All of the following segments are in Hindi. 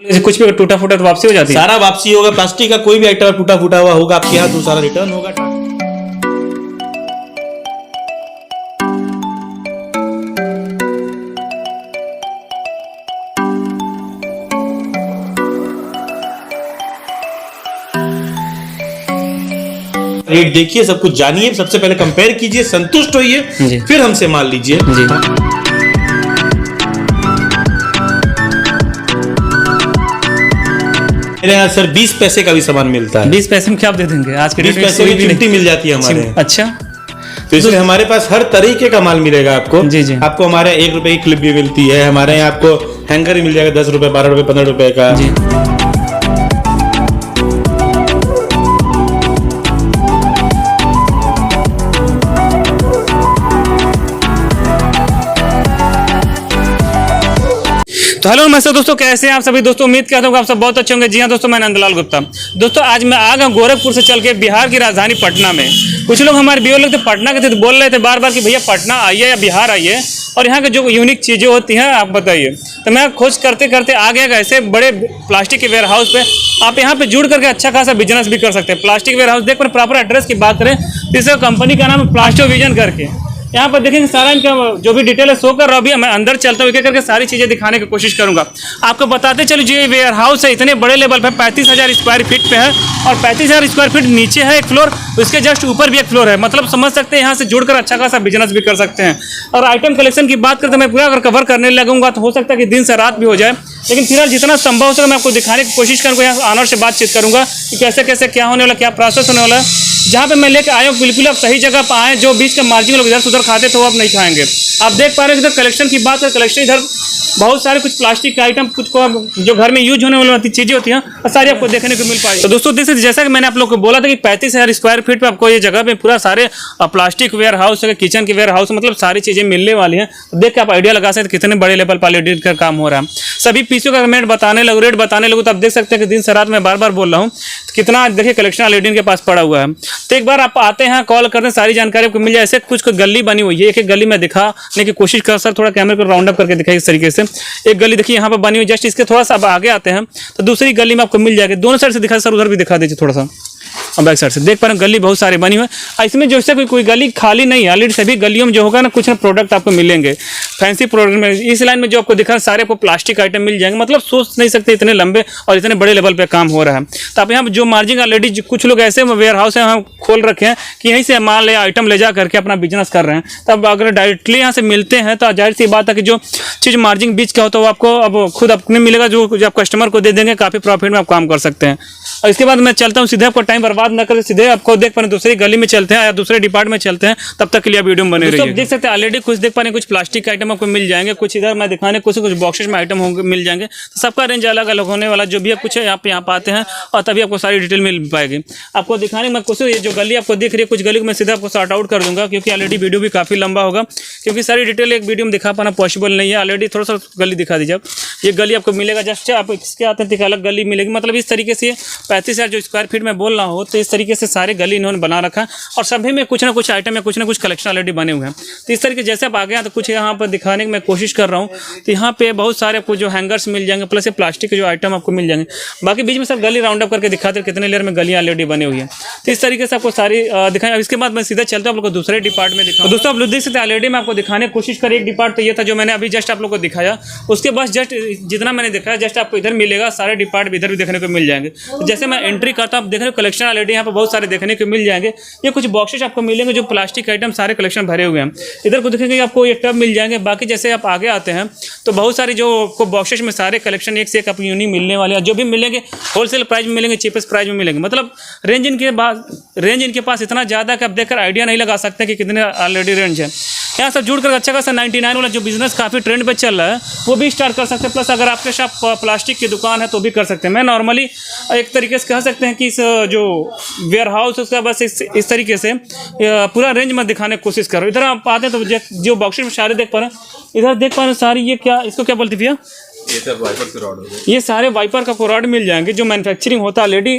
कुछ भी टूटा फूटा तो वापसी हो जाती है? सारा वापसी होगा। प्लास्टिक का कोई भी आइटम टूटा फूटा हुआ होगा आपके यहाँ तो सारा रिटर्न होगा। रेट देखिए, सब कुछ जानिए, सबसे पहले कंपेयर कीजिए, संतुष्ट होइए, फिर हमसे माल लीजिए। मेरे यहाँ सर 20 पैसे का भी सामान मिलता है। 20 पैसे में क्या आप दे देंगे? आज के 20 पैसे की चिमटी मिल जाती है हमारे। अच्छा, तो इसलिए हमारे पास हर तरीके का माल मिलेगा आपको। जी। आपको हमारे 1 रुपए की क्लिप भी मिलती है, हमारे यहाँ आपको हैंगर भी मिल जाएगा 10 रुपए, 12 रुपए, 15 रुपए का जी। तो हेलो नमस्ते दोस्तों, कैसे हैं आप सभी दोस्तों? उम्मीद करता हूँ आप सब बहुत अच्छे होंगे। जी हाँ दोस्तों, मैं नंदलाल गुप्ता। दोस्तों आज मैं आ गया गोरखपुर से चल के बिहार की राजधानी पटना में। कुछ लोग हमारे व्यूअर लोग थे पटना के थे, तो बोल रहे थे बार बार कि भैया पटना आइए या बिहार आइए और यहाँ के जो यूनिक चीज़ें होती हैं आप बताइए। तो मैं खोज करते करते आ गया ऐसे बड़े प्लास्टिक के वेयर हाउस पे। आप यहाँ पे जुड़ करके अच्छा खासा बिजनेस भी कर सकते हैं। प्लास्टिक वेयर हाउस देख पर प्रॉपर एड्रेस की बात करें तो इस कंपनी का नाम है प्लास्टोविजन करके। यहाँ पर देखेंगे सारा इनका जो भी डिटेल है शो कर रहा हूँ। अभी मैं अंदर चलता हूँ, एक एक करके सारी चीज़ें दिखाने की कोशिश करूँगा। आपको बताते चलो, ये वेयर हाउस है इतने बड़े लेवल पे 35,000 स्क्वायर फीट पे है और 35,000 स्क्वायर फीट नीचे है एक फ्लोर, उसके जस्ट ऊपर भी एक फ्लोर है। मतलब समझ सकते हैं यहाँ से जुड़कर अच्छा खासा बिजनेस भी कर सकते हैं। और आइटम कलेक्शन की बात करते मैं पूरा अगर कवर करने लगूंगा तो हो सकता है कि दिन से रात भी हो जाए, लेकिन फिलहाल जितना संभव हो सके मैं आपको दिखाने की कोशिश करूँगा। यहाँ ऑनर से बातचीत करूँगा कि कैसे कैसे क्या होने वाला, क्या प्रोसेस होने वाला है। जहाँ पे मैं लेके आया हूँ बिल्कुल आप सही जगह पर आए। जो बीच का मार्जिन लोग इधर से उधर खाते तो वो आप नहीं खाएंगे। आप देख पा रहे हैं इधर कलेक्शन की बात है, कलेक्शन इधर बहुत सारे कुछ प्लास्टिक के आइटम, कुछ को जो घर में यूज होने वाली चीजें होती हैं और सारी आपको देखने को मिल पाएगी। तो दोस्तों देखिए, जैसा कि मैंने आप लोग को बोला था कि 35,000 स्क्वायर फीट पे आपको ये जगह पे पूरा सारे प्लास्टिक वेयर हाउस है, किचन के वेयर हाउस, मतलब सारी चीजें मिलने वाली हैं। तो देख के आप आइडिया लगा सकते हैं कितने बड़े लेवल पर ऑलरेडी का काम हो रहा है। सभी पीसीओ का रेट बताने लगूँ तो आप देख सकते हैं कि दिन से रात में बार बार बोल रहा हूँ कितना देखिए कलेक्शन ऑलरेडी के पास पड़ा हुआ है। तो एक बार आप आते हैं, कॉल करते हैं, सारी जानकारी आपको मिल जाए। ऐसे कुछ गली बनी हुई है, एक एक गली में दिखाने की कोशिश कर सर, थोड़ा कैमरे को राउंड अप करके दिखाइए इस तरीके से। एक गली देखिए यहाँ पर बनी हुई, जस्ट इसके थोड़ा सा अब आगे आते हैं तो दूसरी गली में आपको मिल जाएगी। दोनों साइड से दिखा सर, उधर भी दिखा दीजिए थोड़ा सा। और बैक साइड से देख पा रहे हैं गली बहुत सारी बनी हुई है। इसमें जो है कोई गली खाली नहीं है, ऑलरेडी सभी गलियों में जो होगा ना कुछ ना प्रोडक्ट आपको मिलेंगे, फैंसी प्रोडक्ट में। इस लाइन में जो आपको दिखा सारे आपको प्लास्टिक आइटम मिल जाएंगे। मतलब सोच नहीं सकते इतने लंबे और इतने बड़े लेवल पे काम हो रहा है। तो आप यहाँ जो मार्जिन ऑलरेडी कुछ लोग ऐसे वेयर हाउस है खोल रखे हैं कि यहीं से माल या आइटम ले जा करके अपना बिजनेस कर रहे हैं। तब अगर डायरेक्टली यहाँ से मिलते हैं तो जाहिर सी बात है कि जो चीज़ मार्जिन बीच का होता है वो आपको अब खुद अपने मिलेगा, जो आप कस्टमर को दे देंगे, काफ़ी प्रॉफिट में आप काम कर सकते हैं। और इसके बाद मैं चलता हूँ सीधे, आपको टाइम बर्बाद न करके सीधे आपको देख पा रहे दूसरी गली में चलते हैं या दूसरे डिपार्टमेंट में चलते हैं। तब तक के लिए वीडियो में बने रहिए। देख सकते हैं ऑलरेडी कुछ देख पा रहे हैं, कुछ प्लास्टिक आइटम आपको मिल जाएंगे, कुछ इधर मैं दिखाने कुछ बॉक्सेस में आइटम होंगे मिल जाएंगे। तो सबका रेंज अलग अलग होने वाला, जो भी आप कुछ आप यहाँ पाते हैं और तभी आपको सारी डिटेल मिल पाएगी। आपको दिखाने में कुछ ये जो गली आपको दिख रही है, कुछ गली को मैं सीधा आपको शॉर्ट आउट कर दूंगा क्योंकि ऑलरेडी वीडियो भी काफ़ी लंबा होगा, क्योंकि सारी डिटेल एक वीडियो में दिखा पाना पॉसिबल नहीं है। ऑलरेडी थोड़ा सा गली दिखा दीजिए। ये गली आपको मिलेगा, जस्ट आप इसके आते हैं अलग गली मिलेगी। मतलब इस तरीके से 35,000 जो स्क्वायर फीट में बोल रहा हो तो इस तरीके से सारे गली इन्होंने बना रखा है और सभी में कुछ ना कुछ आइटम या कुछ ना कुछ कलेक्शन ऑलरेडी बने हुए हैं। तो इस तरीके जैसे आप आगे हैं तो कुछ यहाँ पर दिखाने की मैं कोशिश कर रहा हूँ। तो यहाँ पे बहुत सारे आपको जो हैंगर्स मिल जाएंगे, प्लस ये प्लास्टिक के जो आइटम आपको मिल जाएंगे। बाकी बीच में सर गली राउंड अप करके दिखाते हैं कितने लेयर में गलियाँ ऑलरेडी बनी हुई है। तो इस तरीके से आपको सारी दिखाएं। अब इसके बाद मैं सीधा चलता हूँ आप लोग को दूसरे डिपार्टमेंट में दिखाऊँ। दोस्तों आप लोग देख सकते हैं ऑलरेडी मैं आपको दिखाने की कोशिश करी। एक डिपार्ट तो ये था जो मैंने अभी जस्ट आप लोग को दिखाया, उसके बाद जस्ट जितना मैंने दिखाया जस्ट आपको इधर मिलेगा, सारे डिपार्ट इधर भी देखने को मिल जाएंगे। तो जैसे मैं एंट्री करता हूँ, आप देख रहे हो कलेक्शन ऑलरेडी यहाँ पर बहुत सारे देखने को मिल जाएंगे। ये कुछ बॉक्सेस आपको मिलेंगे जो प्लास्टिक आइटम सारे कलेक्शन भरे हुए हैं। इधर को देखेंगे आपको ये टब मिल जाएंगे। बाकी जैसे आप आगे आते हैं तो बहुत सारे जो आपको बॉक्सेस में सारे कलेक्शन एक से एक आपको यूनिक मिलने वाले हैं। जो भी मिलेंगे होलसेल प्राइस में मिलेंगे, चीपेस्ट प्राइस में मिलेंगे। मतलब रेंज इनके पास इतना ज़्यादा है कि आप देखकर आइडिया नहीं लगा सकते कि कितने ऑलरेडी रेंज है। यहाँ सब जुड़कर अच्छा खासा 99 वाला जो बिजनेस काफ़ी ट्रेंड पे चल रहा है वो भी स्टार्ट कर सकते हैं। प्लस अगर आपके शॉप प्लास्टिक की दुकान है तो भी कर सकते हैं। मैं नॉर्मली एक तरीके से कह सकते हैं कि इस जो वेयर हाउस उसका बस इस तरीके से पूरा रेंज में दिखाने की कोशिश कर रहा हूँ। इधर आप आते हैं तो जो बॉक्सेस में सारे देख पा रहे हैं, इधर देख पा रहे हैं सारी ये क्या, इसको क्या बोलते भैया? ये सब वाइपर से रॉड हो गए। ये सारे वाइपर का रॉड मिल जाएंगे जो मैन्युफैक्चरिंग होता है ऑलरेडी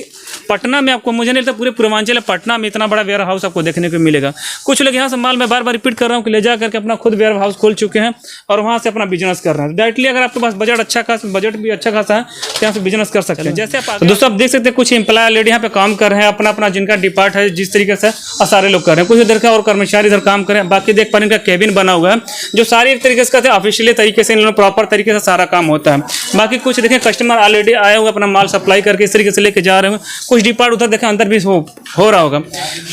पटना में। आपको मुझे नहीं लगता पूरे पूर्वांचल पटना में इतना बड़ा वेयर हाउस आपको देखने को मिलेगा। कुछ लोग यहाँ से माल मैं बार बार रिपीट कर रहा हूँ कि ले जा करके अपना खुद वेयर हाउस खोल चुके हैं और वहाँ से अपना बिजनेस कर रहे हैं। डायरेक्टली अगर आपके पास बजट भी अच्छा खासा है तो यहाँ से बिजनेस कर सकते हैं। जैसे आप दोस्तों आप देख सकते हैं कुछ एम्प्लॉय ऑलरेडी यहाँ पे काम कर रहे हैं, अपना अपना जिनका डिपार्ट है जिस तरीके से और सारे लोग कर रहे हैं। कुछ इधर का और कर्मचारी इधर काम कर रहे हैं। बाकी देख पा रहे हैं इनका केबिन बना हुआ है जो सारी एक तरीके से ऑफिशियली तरीके से इन लोगों प्रॉपर तरीके से सारा काम होता है। बाकी कुछ देखें कस्टमर ऑलरेडी आए हुए अपना माल सप्लाई करके इस तरीके से लेके जा रहे हैं। कुछ डिपार्ट उधर देखें अंदर भी हो रहा होगा।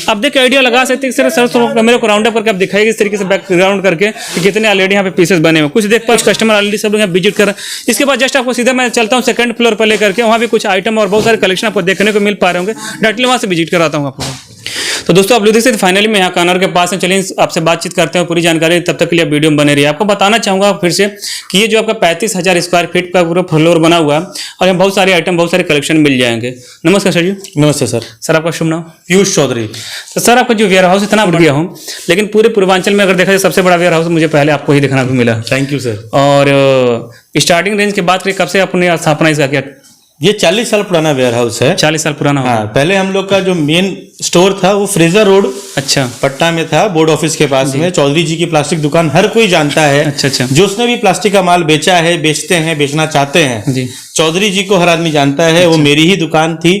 अब देखिए आइडिया लगा सकते हैं सर कैमरे को राउंड अप करके आप दिखाएंगे इस तरीके से बैकग्राउंड करके कि कितने ऑलरेडी यहाँ पे पीसेस बने हुए। कुछ देख पा कस्टमर ऑलरेडी सब लोग यहाँ विजिट कर रहे हैं। इसके बाद जस्ट आपको सीधा मैं चलता हूँ सेकंड फ्लोर पर लेकर के, वहाँ भी कुछ आइटम और बहुत सारे कलेक्शन आपको देखने को मिल पा रहे होंगे। डायरेक्टली वहाँ से विजिट कराता हूँ आपको। तो दोस्तों आप लोग देख सकते फाइनली मैं यहाँ कानर के पास है। चलिए आपसे बातचीत करते हैं पूरी जानकारी, तब तक के लिए वीडियो में बने रही है। आपको बताना चाहूँगा फिर से कि ये जो आपका 35,000 स्क्वायर फीट का पूरा फ्लोर बना हुआ है और यहाँ बहुत सारे आइटम बहुत सारे कलेक्शन मिल जाएंगे। नमस्कार सर जी। नमस्ते सर। सर आपका शुभ नाम? पीयूष चौधरी। तो सर आपका जो वेयर हाउस इतना बढ़िया हो, लेकिन पूरे पूर्वांचल में अगर देखा जाए सबसे बड़ा वेयर हाउस मुझे पहले आपको ही देखने को मिला। Thank you sir. और स्टार्टिंग रेंज की बात करें कब से आपने स्थापना इसका किया? ये 40 साल पुराना वेयर हाउस है। 40 साल पुराना हो। हाँ, पहले हम लोग का जो मेन स्टोर था वो फ्रेजर रोड अच्छा पटना में था, बोर्ड ऑफिस के पास में। चौधरी जी की प्लास्टिक दुकान हर कोई जानता है। अच्छा अच्छा। जो उसने भी प्लास्टिक का माल बेचा है, बेचते हैं, बेचना चाहते हैं, जी चौधरी जी को हर आदमी जानता है। वो मेरी ही दुकान थी।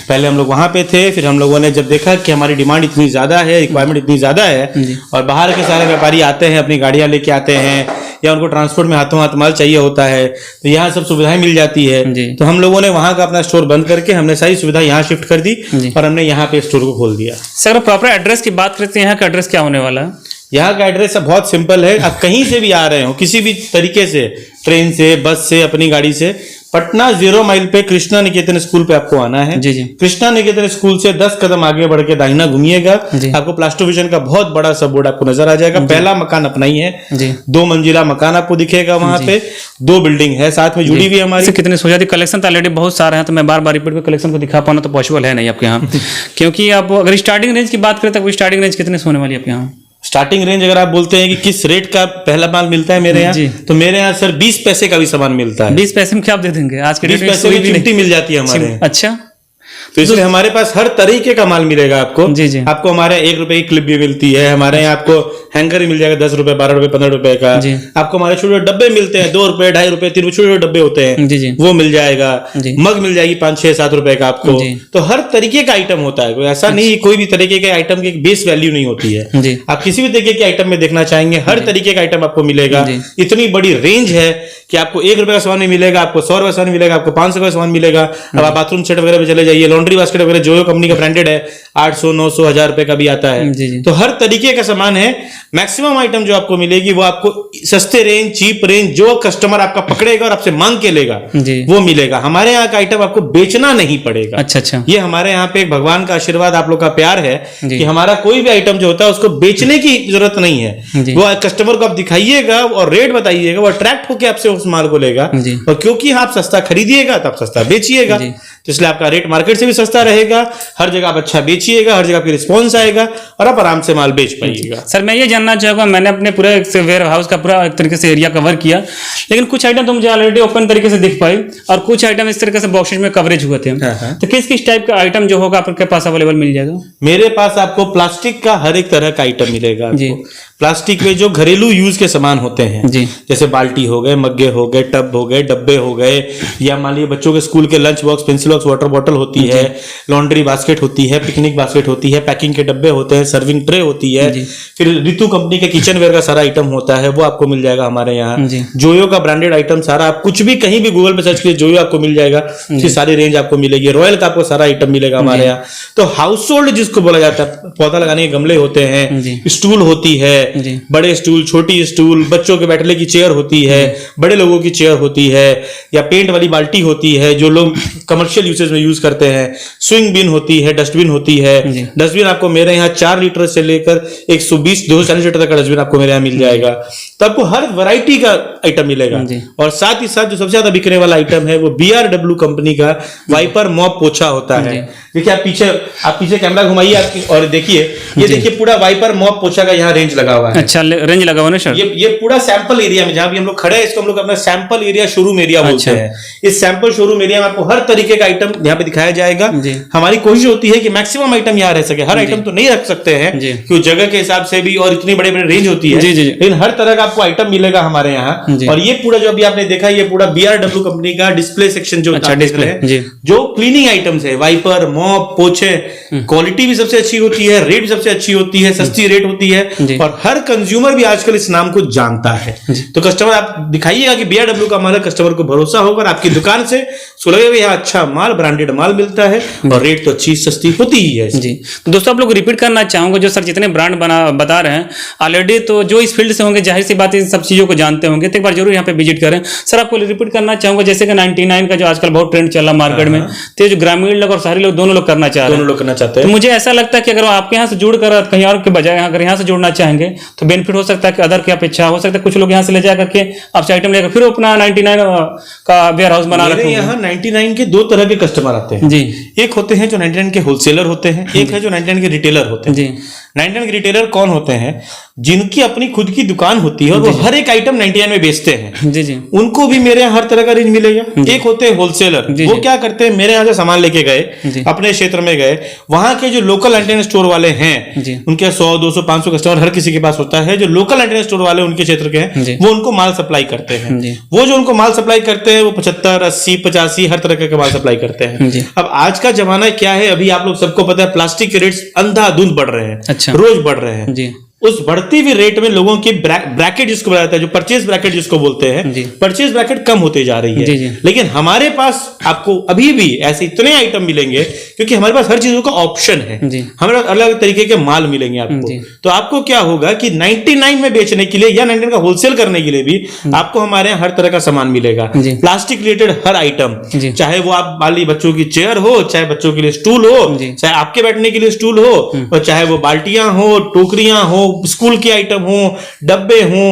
पहले हम लोग वहां पे थे, फिर हम लोगों ने जब देखा कि हमारी डिमांड इतनी ज्यादा है, रिक्वायरमेंट इतनी ज्यादा है और बाहर के सारे व्यापारी आते हैं, अपनी गाड़ियां लेके आते हैं या उनको ट्रांसपोर्ट में हाथों हाथ माल चाहिए होता है, तो यहाँ सब सुविधाएं मिल जाती है। तो हम लोगों ने वहां का अपना स्टोर बंद करके हमने सारी सुविधा यहाँ शिफ्ट कर दी और हमने यहाँ पे स्टोर को खोल दिया। सर प्रॉपर एड्रेस की बात करते हैं, यहाँ का एड्रेस क्या होने वाला है? यहाँ का एड्रेस बहुत सिंपल है। आप कहीं से भी आ रहे हो, किसी भी तरीके से, ट्रेन से, बस से, अपनी गाड़ी से, पटना 0 माइल पे कृष्णा निकेतन स्कूल पे आपको आना है। जी जी। कृष्णा निकेतन स्कूल से 10 कदम आगे बढ़ के दाहिना घूमिएगा, आपको प्लास्टोविजन का बहुत बड़ा सा बोर्ड आपको नजर आ जाएगा। पहला मकान अपना ही है, 2 मंजिला मकान आपको दिखेगा। वहां पे 2 बिल्डिंग है साथ में जुड़ी हुई हमारी। कितने सो जाती कलेक्शन तो ऑलरेडी बहुत सारे हैं, तो मैं बार बार रिपीट पे कलेक्शन को दिखा पाना तो पॉसिबल है नहीं आपके यहाँ। क्योंकि आप अगर स्टार्टिंग रेंज की बात करें तो स्टार्टिंग रेंज कितने सोने वाली है आपके यहाँ? स्टार्टिंग रेंज अगर आप बोलते हैं कि किस रेट का पहला माल मिलता है मेरे यहाँ, तो मेरे यहाँ सर 20 पैसे का भी सामान मिलता है। 20 पैसे में क्या आप दे देंगे आज के 20 पैसे में चिमटी मिल जाती है हमारे यहाँ। अच्छा, तो इसलिए हमारे पास हर तरीके का माल मिलेगा आपको। जी जी। आपको हमारे 1 रुपए की क्लिप भी मिलती है, हमारे यहाँ आपको हैंगर भी मिल जाएगा 10 रुपए, 12 रुपए, 15 रुपए का। आपको हमारे छोटे छोटे डब्बे मिलते हैं, 2 रुपए, 2.5 रुपए, 3 रुपए, छोटे छोटे डब्बे होते हैं, जी जी। वो मिल जाएगा। मग मिल जाएगी 5, 6, 7 रुपए का आपको। तो हर तरीके का आइटम होता है, कोई ऐसा नहीं कोई भी तरीके के आइटम की बेस वैल्यू नहीं होती है। आप किसी भी तरीके के आइटम में देखना चाहेंगे, हर तरीके का आइटम आपको मिलेगा। इतनी बड़ी रेंज है कि आपको 1 रुपए का सामान नहीं मिलेगा, आपको 100 रुपए का सामान मिलेगा, आपको 500 का सामान मिलेगा। अब आप बाथरूम सेट वगैरह पे चले जाइए, लॉन्ड्री बास्केट वगैरह जो कंपनी का ब्रांडेड है 800, 900, 1000 रुपए का भी आता है। तो हर तरीके का सामान है। मैक्सिमम आइटम जो आपको मिलेगी वो आपको सस्ते रेंज, चीप रेंज, जो कस्टमर आपका पकड़ेगा और आपसे मांग के लेगा वो मिलेगा। हमारे यहाँ का आइटम आपको बेचना नहीं पड़ेगा। अच्छा अच्छा। ये हमारे यहाँ पे एक भगवान का आशीर्वाद, आप लोग का प्यार है कि हमारा कोई भी आइटम जो होता है उसको बेचने की जरूरत नहीं है। वो कस्टमर को आप दिखाइएगा और रेट बताइएगा, वो अट्रैक्ट होकर आपसे उस माल को लेगा। और क्योंकि आप सस्ता खरीदिएगा तो आप सस्ता बेचिएगा, तो इसलिए आपका रेट मार्केट से भी सस्ता रहेगा। हर जगह आप अच्छा बेचिएगा, हर जगह आपकी रिस्पॉन्स आएगा और आप आराम से माल बेच पाइएगा। सर मैं ये जानना चाहूंगा, मैंने अपने पूरा वेयर हाउस का पूरा एक तरीके से एरिया कवर किया, लेकिन कुछ आइटम तो मुझे ऑलरेडी ओपन तरीके से दिख पाई और कुछ आइटम इस तरीके से बॉक्सेज में कवरेज हुए थे। तो किस किस टाइप का आइटम जो होगा आपके पास अवेलेबल मिल जाएगा? मेरे पास आपको प्लास्टिक का हर एक तरह का आइटम मिलेगा। प्लास्टिक में जो घरेलू यूज के सामान होते हैं, जैसे बाल्टी हो गए, मग्गे हो गए, टब हो गए, डब्बे हो गए, या मान लीजिए बच्चों के स्कूल के lunch box, pencil box, water bottle होती है, लॉन्ड्री बास्केट होती है, पिकनिक बास्केट होती है, पैकिंग के डब्बे होते हैं, सर्विंग ट्रे होती है, फिर ऋतु कंपनी के किचन वेयर का सारा आइटम होता है, वो आपको मिल जाएगा हमारे यहाँ। जोयो का ब्रांडेड आइटम सारा, आप कुछ भी कहीं भी गूगल पे सर्च कीजिए जोयो आपको मिल जाएगा, उसकी सारी रेंज आपको मिलेगी। रॉयल का आपको सारा आइटम मिलेगा हमारे यहाँ। तो हाउस होल्ड जिसको बोला जाता है, पौधा लगाने के गमले होते हैं, स्टूल होती है, बड़े स्टूल, छोटी स्टूल, बच्चों के बैठने की चेयर होती है, बड़े लोगों की चेयर होती है, या पेंट वाली बाल्टी होती है, जो लोग कमर्शियल कमर्शियल यूसेज में यूज करते हैं। स्विंग बिन होती है, डस्टबिन होती है। डस्टबिन आपको मेरे यहाँ 4 लीटर से लेकर 120-240 लीटर तक का डस्टबिन आपको मेरे यहाँ मिल जाएगा। तो आपको हर वैरायटी का आइटम मिलेगा। और साथ ही साथ जो सबसे ज्यादा बिकने वाला आइटम है वो BRW कंपनी का वाइपर मॉप पोछा होता है। देखिए आप पीछे कैमरा घुमाइए और देखिए, ये देखिए पूरा वाइपर मॉप पोछा का यहाँ रेंज लगा हुआ है। अच्छा, रेंज लगा हुआ है सर। ये पूरा सैंपल एरिया में जहाँ भी हम लोग खड़े हैं, इसको हम लोग अपना सैंपल एरिया शोरूम एरिया बोलते हैं। इस सैंपल शोरूम एरिया में आपको हर तरीके का आइटम यहाँ पे दिखाया जाएगा। हमारी कोशिश होती है कि मैक्सिमम आइटम यहाँ रह सके। हर आइटम तो नहीं रख सकते हैं क्योंकि जगह के हिसाब से भी और इतनी बड़े बड़े रेंज होती है, लेकिन हर तरह का आपको आइटम मिलेगा हमारे यहाँ। और ये पूरा जो अभी आपने देखा, ये पूरा BRW कंपनी का डिस्प्ले सेक्शन जो जो क्लीनिंग आइटम्स है, वाइपर मॉप पोछे, क्वालिटी भी सबसे अच्छी होती है, रेट भी सबसे अच्छी होती है, सस्ती रेट होती है और हर कंज्यूमर भी आजकल इस नाम को जानता है। तो कस्टमर आप दिखाइएगा कि BRW का माल है, कस्टमर को भरोसा होगा और आपकी दुकान से उसको लगेगा यहाँ अच्छा माल, ब्रांडेड माल मिलता है और रेट तो अच्छी सस्ती होती ही है। जी, तो दोस्तों आप लोग रिपीट करना चाहूंगा, जो सर जितने ब्रांड बता रहे हैं ऑलरेडी, तो जो इस फील्ड से होंगे जाहिर सी बात है इन सब चीजों को जानते होंगे, तो एक बार जरूर यहाँ पे विजिट करें। सर आपको रिपीट करना चाहूंगा, जैसे कि 99 का जो आजकल बहुत ट्रेंड चल रहा मार्केट में, तो जो ग्रामीण लोग और शहरी लोग दोनों लोग करना चाह रहे हैं। तो मुझे ऐसा लगता है कि अगर आपके यहाँ से जुड़कर कहीं और के बजाय अगर यहाँ से जुड़ना चाहेंगे तो बेनिफिट हो सकता है कि अदर की अपेक्षा हो सकता है कुछ लोग यहाँ से ले जा करके आपसे आइटम लेकर फिर अपना 99 का वेयर हाउस बना रहे हैं। यहाँ 99 के 2 तरह के कस्टमर आते हैं जी। एक होते हैं जो 99 के होलसेलर होते हैं, एक है जो 99 के रिटेलर होते हैं जी। 99 के रिटेलर कौन होते हैं? जिनकी अपनी खुद की दुकान होती है और वो हर एक आइटम 99 में बेचते हैं जी जी। उनको भी मेरे यहाँ हर तरह का रेंज मिलेगा। एक होते हैं होलसेलर, वो क्या करते हैं, मेरे यहाँ से सामान लेके गए, अपने क्षेत्र में गए, वहां के जो लोकल 99 स्टोर वाले हैं उनके 100, 200, 500 कस्टमर हर किसी के पास होता है। जो लोकल 99 स्टोर वाले उनके क्षेत्र के हैं वो उनको माल सप्लाई करते हैं। वो जो उनको माल सप्लाई करते हैं वो 75, 80, 85 हर तरह का माल सप्लाई करते हैं। अब आज का जमाना क्या है, अभी आप लोग सबको पता है प्लास्टिक के रेट्स अंधाधुंध बढ़ रहे हैं, रोज बढ़ रहे हैं। उस बढ़ती हुई रेट में लोगों की ब्रैकेट जिसको बताया जाता है, जो परचेज ब्रैकेट जिसको बोलते हैं, परचेज ब्रैकेट कम होते जा रही है। लेकिन हमारे पास आपको अभी भी ऐसे इतने आइटम मिलेंगे क्योंकि हमारे पास हर चीजों का ऑप्शन है। हमारे पास अलग तरीके के माल मिलेंगे आपको। तो आपको क्या होगा कि 99 में बेचने के लिए या 99 का होलसेल करने के लिए भी आपको हमारे यहाँ हर तरह का सामान मिलेगा। प्लास्टिक रिलेटेड हर आइटम, चाहे वो आप मान लीजिए बच्चों की चेयर हो, चाहे बच्चों के लिए स्टूल हो, चाहे आपके बैठने के लिए स्टूल हो, और चाहे वो बाल्टियां हो, टोकरियां हो, स्कूल के आइटम हो, डब्बे हो,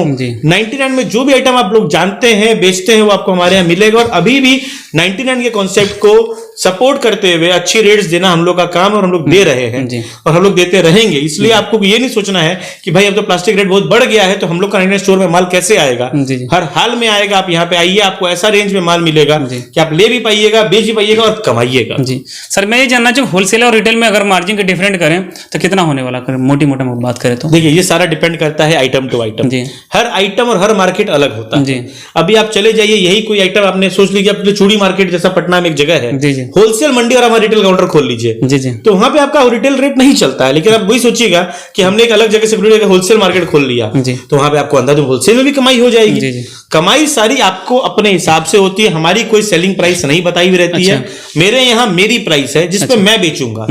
99 में जो भी आइटम आप लोग जानते हैं बेचते हैं वो आपको हमारे यहाँ मिलेगा। और अभी भी 99 के कॉन्सेप्ट को सपोर्ट करते हुए अच्छी रेट्स देना हम लोग का काम है और हम लोग दे रहे हैं और हम लोग देते रहेंगे। इसलिए आपको ये नहीं सोचना है कि भाई अब तो प्लास्टिक रेट बहुत बढ़ गया है तो हम लोग का 99 स्टोर में माल कैसे आएगा। हर हाल में आएगा। आप यहाँ पे आइए, आपको ऐसा रेंज में माल मिलेगा कि आप ले भी पाइएगा, बेच भी पाइएगा और कमाइएगा। जी सर, मैं ये जानना चाहूँ होलसेल और रिटेल में अगर मार्जिन के डिफरेंट करें तो कितना होने वाला, मोटी मोटा बात करें तो? देखिए, ये सारा डिपेंड करता है आइटम टू आइटम। हर आइटम और हर मार्केट अलग होता है। अभी आप चले जाइए, यही कोई आइटम आपने सोच लीजिए, अपने चूड़ी मार्केट जैसा पटना में एक जगह है, होलसेल मंडी और हमारा रिटेल काउंटर खोल लीजिए, तो वहां पे आपका रिटेल रेट नहीं चलता है। लेकिन आप वही सोचिएगा कि हमने एक अलग जगह से होलसेल मार्केट खोल लिया, तो वहां पे आपको अंदाज़ होलसेल में भी कमाई हो जाएगी। कमाई सारी आपको अपने हिसाब से होती है। हमारी कोई सेलिंग प्राइस नहीं बताई हुई रहती है। मेरे यहाँ मेरी प्राइस है जिस पे मैं बेचूंगा।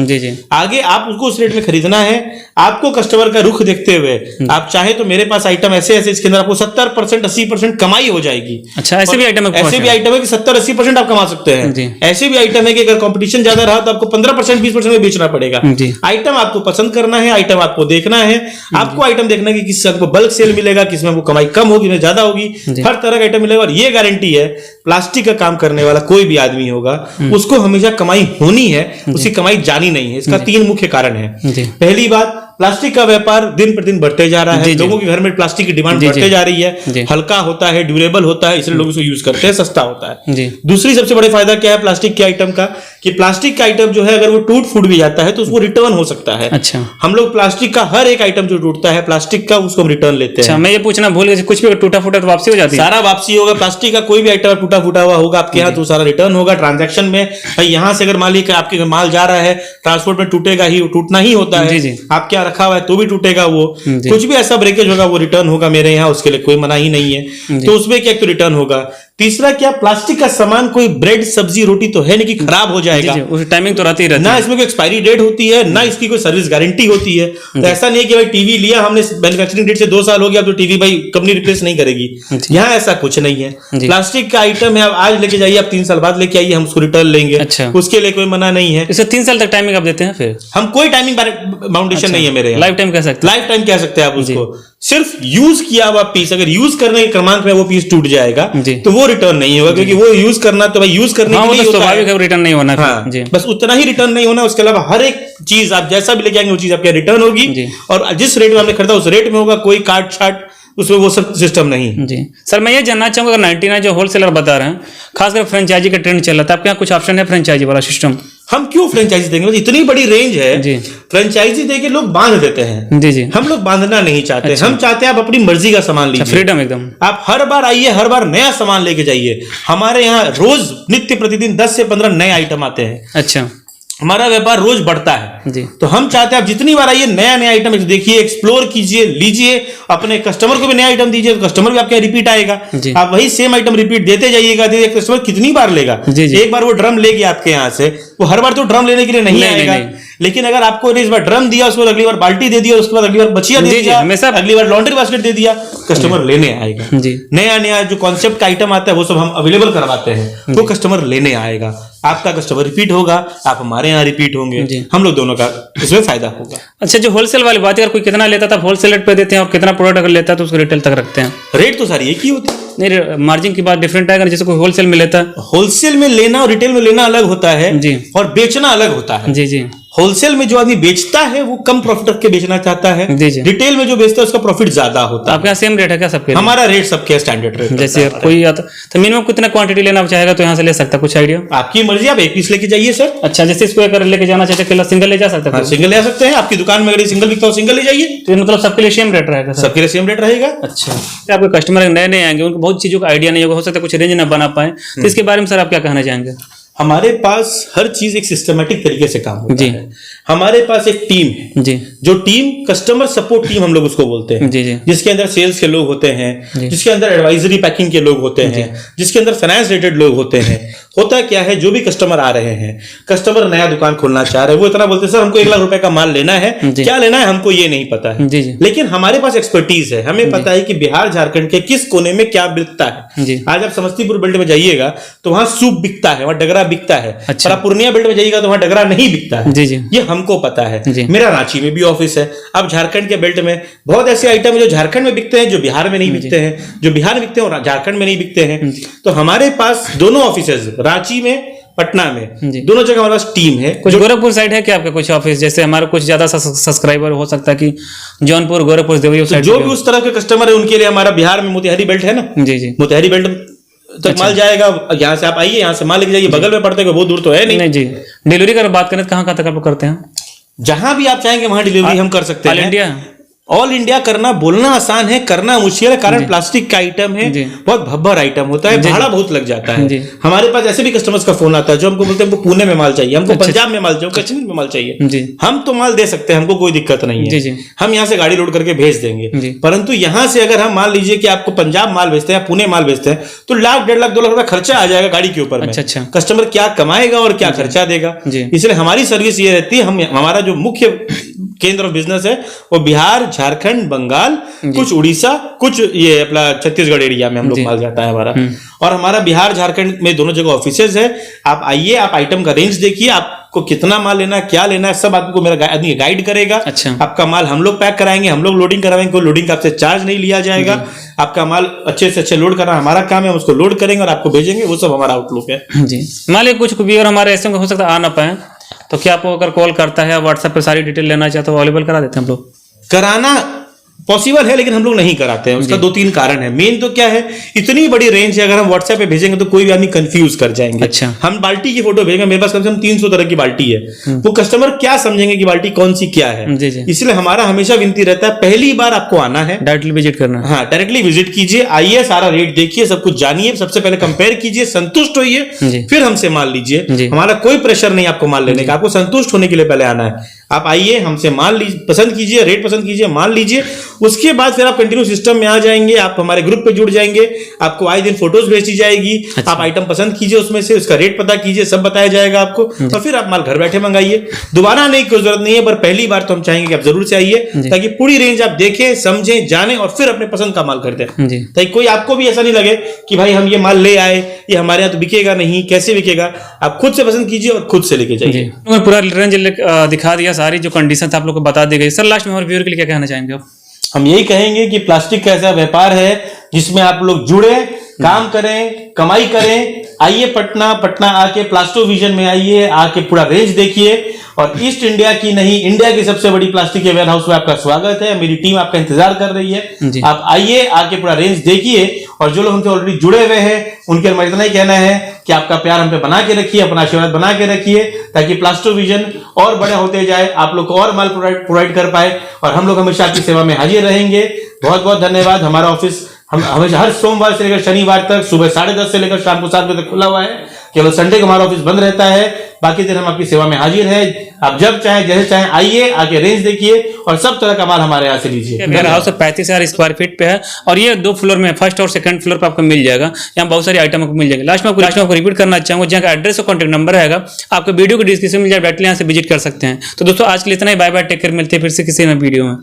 आगे आप उसको उस रेट में खरीदना है। आपको कस्टमर का रुख देखते हुए आप चाहे तो मेरे पास आइटम ऐसे इसके अंदर आपको 70%, 80% कमाई हो जाएगी। अच्छा, ऐसे भी आइटम है कि 70-80% आप कमा सकते हैं। ऐसे भी आइटम है कि अगर कंपटीशन ज्यादा रहा तो आपको 15%, 20% में बेचना पड़ेगा। आइटम आपको पसंद करना है, आइटम आपको देखना है। आपको आइटम देखना है कि किससे आपको बल्क सेल मिलेगा, किसमें आपको कमाई कम होगी, किसमें ज्यादा होगी। हर तरह का आइटम मिलेगा। और ये गारंटी है, प्लास्टिक का काम करने वाला कोई भी आदमी होगा उसको हमेशा कमाई होनी है, उसकी कमाई जानी नहीं है। इसका 3 मुख्य कारण है। पहली बात, प्लास्टिक का व्यापार दिन प्रतिदिन बढ़ते जा रहा है। लोगों के घर में प्लास्टिक की डिमांड बढ़ते जा रही है। हल्का होता है, ड्यूरेबल होता है, इसलिए लोग इसको यूज करते हैं, सस्ता होता है। दूसरी सबसे बड़ा फायदा क्या है प्लास्टिक के आइटम का, कि प्लास्टिक का आइटम जो है अगर वो टूट फूट भी जाता है तो उसको रिटर्न हो सकता है। अच्छा, हम लोग प्लास्टिक का हर एक आइटम जो टूटता है प्लास्टिक का, उसको हम रिटर्न लेते हैं। मैं ये पूछना भूल गया, कुछ भी टूटा फूटा तो वापसी हो जाती है? सारा वापसी होगा। प्लास्टिक का कोई भी आइटम टूटा फूटा हुआ होगा आपके यहाँ तो सारा रिटर्न होगा। ट्रांजैक्शन में भाई यहाँ से अगर मालिक आपके माल जा रहा है, ट्रांसपोर्ट में टूटेगा ही, टूटना ही होता है। आप क्या रखा हुआ है तो भी टूटेगा वो। कुछ भी ऐसा ब्रेकेज होगा वो रिटर्न होगा मेरे यहाँ, उसके लिए कोई मना ही नहीं है। तो उसमें क्या तो रिटर्न होगा। तीसरा क्या, प्लास्टिक का सामान कोई ब्रेड सब्जी रोटी तो है नहीं कि खराब हो जाएगा, उस टाइमिंग तो रहती ना इसमें कोई एक्सपायरी डेट होती है, ना इसकी कोई सर्विस गारंटी होती है। तो ऐसा नहीं है कि भाई टीवी लिया हमने मैन्युफैक्चरिंग डेट से 2 साल हो गया तो टीवी भाई कंपनी रिप्लेस नहीं करेगी, यहाँ ऐसा कुछ नहीं है। प्लास्टिक का आइटम है, आप आज लेके जाइए, आप 3 साल बाद लेके आइए, हम उसको रिटर्न लेंगे। अच्छा। उसके लिए कोई मना नहीं है। इसे 3 साल तक टाइमिंग आप देते हैं? फिर हम कोई टाइमिंग बाउंडेशन नहीं है मेरे यहाँ। लाइफ टाइम कह सकते हैं, लाइफ टाइम कह सकते हैं आप उसको। सिर्फ यूज किया हुआ पीस, अगर यूज करने के क्रमांक में वो पीस टूट जाएगा तो वो रिटर्न नहीं होगा, क्योंकि वो यूज करना तो भाई यूज करने के लिए स्वाभाविक है, रिटर्न नहीं होना। हाँ, बस उतना ही रिटर्न नहीं होना, उसके अलावा हर एक चीज आप जैसा भी लेके आएंगे वो चीज आपके रिटर्न होगी, और जिस रेट में आपने खरीदा उस रेट में होगा, कोई काट छाट उसमें वो सब सिस्टम नहीं। जी सर, मैं ये जानना चाहूंगा, 99 जो होलसेलर बता रहे हैं, खासकर फ्रेंचाइजी का ट्रेंड चल रहा था, आपके यहाँ कुछ ऑप्शन है फ्रेंचाइजी वाला सिस्टम? हम क्यों फ्रेंचाइजी देंगे, इतनी बड़ी रेंज है जी, फ्रेंचाइजी देके लोग बांध देते हैं। जी जी, हम लोग बांधना नहीं चाहते। अच्छा। हम चाहते हैं आप अपनी मर्जी का सामान लीजिए, फ्रीडम एकदम। आप हर बार आइए, हर बार नया सामान लेके जाइए। हमारे यहाँ रोज नित्य प्रतिदिन 10 से 15 नए आइटम आते हैं। अच्छा, हमारा व्यापार रोज बढ़ता है जी। तो हम चाहते हैं आप जितनी बार आइए नया नया आइटम देखिए, एक्सप्लोर कीजिए, लीजिए, अपने कस्टमर को भी नया आइटम दीजिए, तो कस्टमर भी आपके रिपीट आएगा। आप वही सेम आइटम रिपीट देते जाइएगा, कस्टमर कितनी बार लेगा? एक बार वो ड्रम ले गया आपके यहाँ से, वो हर बार तो ड्रम लेने के लिए नहीं आएगा। लेकिन अगर आपको इस बार ड्रम दिया, उसको अगली बार बाल्टी दे दिया, उसके बाद अगली बार बचिया दे दिया, अगली बार लॉन्ड्री बास्केट दे दिया, कस्टमर लेने आएगा। नया नया जो कॉन्सेप्ट का आइटम आता है वो सब हम अवेलेबल करवाते हैं, वो कस्टमर लेने आएगा। आपका कस्टमर रिपीट होगा, आप हमारे यहाँ रिपीट होंगे, हम लोग दोनों का इसमें फायदा होगा। अच्छा, जो होलसेल वाली बात है, अगर कोई कितना लेता था होलसेल रेट पे देते हैं, और कितना प्रोडक्ट अगर लेता है तो उसको रिटेल तक रखते हैं? रेट तो सारी एक ही होती है। नहीं, मार्जिन की बात डिफरेंट है। जैसे कोई होलसेल में लेता है, होलसेल में लेना और रिटेल में लेना अलग होता है जी, और बेचना अलग होता है जी जी। होलसेल में जो आदमी बेचता है वो कम प्रॉफिट रख के बेचना चाहता है जी जी। रिटेल में जो बेचता है उसका प्रॉफिट ज्यादा होता है। आपके यहाँ सेम रेट है क्या सबके? हमारा रेट सबके स्टैंडर्ड रेट। जैसे कोई आता तो मिनिमम कितना क्वांटिटी लेना चाहेगा तो यहाँ से ले सकता है? कुछ आइडिया? आपकी मर्जी, आप एक पीस लेके जाइए सर। अच्छा, जैसे इसको अगर लेके जाना चाहते हैं सिंगल ले जा सकते हैं? सिंगल ले सकते हैं। आपकी दुकान में अगर सिंगल बिकता हो सिंगल ले जाइए। तो मतलब सबके लिए सेम रेट रहेगा? सबके लिए सेम रेट रहेगा। अच्छा, आपके कस्टमर नए नए आएंगे, उनको बहुत चीजों का आइडिया नहीं होगा, हो सकता है कुछ रेंज ना बना पाए, तो इसके बारे में सर आप क्या कहना चाहेंगे? हमारे पास हर चीज एक सिस्टमेटिक तरीके से काम होता है। हमारे पास एक टीम है जी, जो टीम कस्टमर सपोर्ट टीम हम लोग उसको बोलते हैं जी जी। जिसके अंदर सेल्स के लोग होते हैं, जिसके अंदर एडवाइजरी पैकिंग के लोग होते हैं, जिसके अंदर फाइनेंस रिलेटेड लोग होते हैं। होता क्या है, जो भी कस्टमर आ रहे हैं, कस्टमर नया दुकान खोलना चाह रहे हैं, वो इतना बोलते हैं सर हमको 1 लाख रुपए का माल लेना है, क्या लेना है हमको ये नहीं पता है जी जी। लेकिन हमारे पास एक्सपर्टीज है, हमें पता है कि बिहार झारखंड के किस कोने में क्या बिकता है। आज आप समस्तीपुर बेल्ट में जाइएगा तो वहां सूप बिकता है, वहां डगरा बिकता है। अच्छा। और आप पूर्णिया बेल्ट में जाइएगा तो वहां डगरा नहीं बिकता है जी जी। ये हमको पता है। मेरा रांची में भी ऑफिस है। अब झारखंड के बेल्ट में बहुत ऐसे आइटम है जो झारखंड में बिकते हैं, जो बिहार में नहीं बिकते हैं, जो बिहार में बिकते हैं और झारखंड में नहीं बिकते हैं। तो हमारे पास दोनों ऑफिसेज, रांची में, पटना में, दोनों जगह हमारे पास टीम है। कुछ गोरखपुर साइड है क्या आपका कुछ ऑफिस? जैसे हमारे कुछ ज्यादा सब्सक्राइबर हो सकता है कि जौनपुर, गोरखपुर, देवरिया साइड, जो भी उस तरह के कस्टमर है उनके लिए हमारा बिहार में मोतिहारी बेल्ट है ना जी जी। मोतिहारी बेल्ट तक माल जाएगा। यहाँ से आप आइए, यहाँ से माल लेके जाइए, बगल में पड़ता है, बहुत दूर तो है नहीं जी। डिलीवरी का बात करें तो कहाँ तक आप करते हैं? जहां भी आप चाहेंगे वहां डिलीवरी हम कर सकते हैं। All India? ऑल इंडिया करना, बोलना आसान है, करना मुश्किल है, कारण प्लास्टिक का आइटम है, बहुत भब्बर आइटम होता है, भाड़ा बहुत लग जाता है। हमारे पास ऐसे भी कस्टमर्स का फोन आता है जो हमको बोलते हैं हमको पुणे में माल चाहिए, हमको पंजाब में माल चाहिए, कश्मीर में माल चाहिए। हम तो माल दे सकते हैं, हमको कोई दिक्कत नहीं है, हम यहाँ से गाड़ी लोड करके भेज देंगे। परंतु यहाँ से अगर हम मान लीजिए कि आपको पंजाब माल भेजते हैं, पुणे माल भेजते हैं, तो 1 लाख 1.5 लाख 2 लाख रुपया खर्चा आ जाएगा गाड़ी के ऊपर में। कस्टमर क्या कमाएगा और क्या खर्चा देगा? इसलिए हमारी सर्विस ये रहती है, हमारा जो मुख्य केंद्र ऑफ बिजनेस है वो बिहार, झारखंड, बंगाल, कुछ उड़ीसा, कुछ ये अपना छत्तीसगढ़ एरिया में हम लोग माल जाता है हमारा। और हमारा बिहार झारखंड में दोनों जगह ऑफिसेज है। आप आइए, आप आइटम का रेंज देखिए, आपको कितना माल लेना है, क्या लेना है, सब आपको मेरा आदमी गाइड करेगा। अच्छा। आपका माल हम लोग पैक कराएंगे, हम लोग लोडिंग कराएंगे, कोई लोडिंग का आपसे चार्ज नहीं लिया जाएगा। आपका माल अच्छे से अच्छे लोड करना हमारा काम है, हम उसको लोड करेंगे और आपको भेजेंगे, वो सब हमारा आउटलुक है जी। मान लीजिए कुछ व्यूअर हमारे ऐसे हो सकता है आ ना पाए, तो क्या आपको अगर कॉल करता है, व्हाट्सएप पे सारी डिटेल लेना चाहते हो, अवेलेबल करा देते हैं हम लोग? कराना पॉसिबल है, लेकिन हम लोग नहीं कराते हैं। उसका 2-3 कारण है। मेन तो क्या है, इतनी बड़ी रेंज है, अगर हम व्हाट्सएप पे भेजेंगे तो कोई भी आदमी कंफ्यूज कर जाएंगे। अच्छा। हम बाल्टी की फोटो भेजेंगे, मेरे पास कम से कम 300 तरह की बाल्टी है, वो कस्टमर क्या समझेंगे कि बाल्टी कौन सी क्या है। इसलिए हमारा हमेशा विनती रहता है, पहली बार आपको आना है, डायरेक्टली विजिट करना। हाँ, डायरेक्टली विजिट कीजिए, आइए, सारा रेट देखिए, सब कुछ जानिए, सबसे पहले कंपेयर कीजिए, संतुष्ट होइए, फिर हमसे माल लीजिए। हमारा कोई प्रेशर नहीं आपको माल लेने का, आपको संतुष्ट होने के लिए पहले आना है। आप आइए, हमसे माल पसंद कीजिए, रेट पसंद कीजिए, माल लीजिए, उसके बाद फिर आप कंटिन्यू सिस्टम में आ जाएंगे, आप हमारे ग्रुप पे जुड़ जाएंगे, आपको आए दिन फोटोज भेजी जाएगी, आप आइटम पसंद कीजिए, उसमें से उसका रेट पता कीजिए, सब बताया जाएगा आपको, और फिर आप माल घर बैठे मंगाइए। दोबारा आने की जरूरत नहीं है, पर पहली बार तो हम चाहेंगे कि आप जरूर से आइए, ताकि पूरी रेंज आप देखें, समझें, जानें और फिर अपने पसंद का माल खरीदें, ताकि कोई आपको भी ऐसा नहीं लगे कि भाई हम ये माल ले आए, ये हमारे यहाँ तो बिकेगा नहीं, कैसे बिकेगा। आप खुद से पसंद कीजिए और खुद से लेके जाइए। पूरा रेंज दिखा दिया, सारी जो कंडीशन आप लोग को बता दी गई। सर लास्ट में हमारे व्यूअर के लिए क्या कहना चाहेंगे आप? हम यही कहेंगे कि प्लास्टिक का ऐसा व्यापार है जिसमें आप लोग जुड़े, काम करें, कमाई करें। आइए पटना आके प्लास्टो विजन में आइए, आके पूरा रेंज देखिए, और ईस्ट इंडिया की नहीं, इंडिया की सबसे बड़ी प्लास्टिक के वेयर हाउस में आपका स्वागत है। मेरी टीम आपका इंतजार कर रही है। आप आइए, आके पूरा रेंज देखिए, और जो लोग हमसे ऑलरेडी जुड़े हुए हैं उनके लिए इतना ही कहना है कि आपका प्यार हम पे बना के रखिए, अपना आशीर्वाद बना के रखिए, ताकि प्लास्टो विजन और बड़े होते जाए, आप लोग को और माल प्रोवाइड कर पाए, और हम लोग हमेशा आपकी सेवा में हाजिर रहेंगे। बहुत बहुत धन्यवाद। हमारा ऑफिस हम हमेशा हर सोमवार से लेकर शनिवार तक सुबह 10:30 से लेकर शाम को 7 बजे तक खुला हुआ है। केवल संडे को हमारा ऑफिस बंद रहता है, बाकी दिन हम आपकी सेवा में हाजिर है। आप जब चाहें, जैसे चाहें आइए, आके रेंज देखिए और सब तरह का माल हमारे यहाँ से लीजिए। वेयर हाउस 35,000 स्क्वायर फीट पे है, और ये 2 फ्लोर में, फर्स्ट और सेकंड फ्लोर पे आपको मिल जाएगा। यहाँ बहुत सारी आइटम आपको मिल जाएगी। लास्ट में आपको रिपीट करना चाहूंगा, जहाँ का एड्रेस और कॉन्टैक्ट नंबर रहेगा आपको वीडियो को डिस्क्रिप्शन में मिल जाए, डायरेक्टली यहाँ से विजिट कर सकते हैं। तो दोस्तों आज के लिए इतना ही। बाय बाय, टेक केयर, मिलते हैं फिर से किसी नए वीडियो में।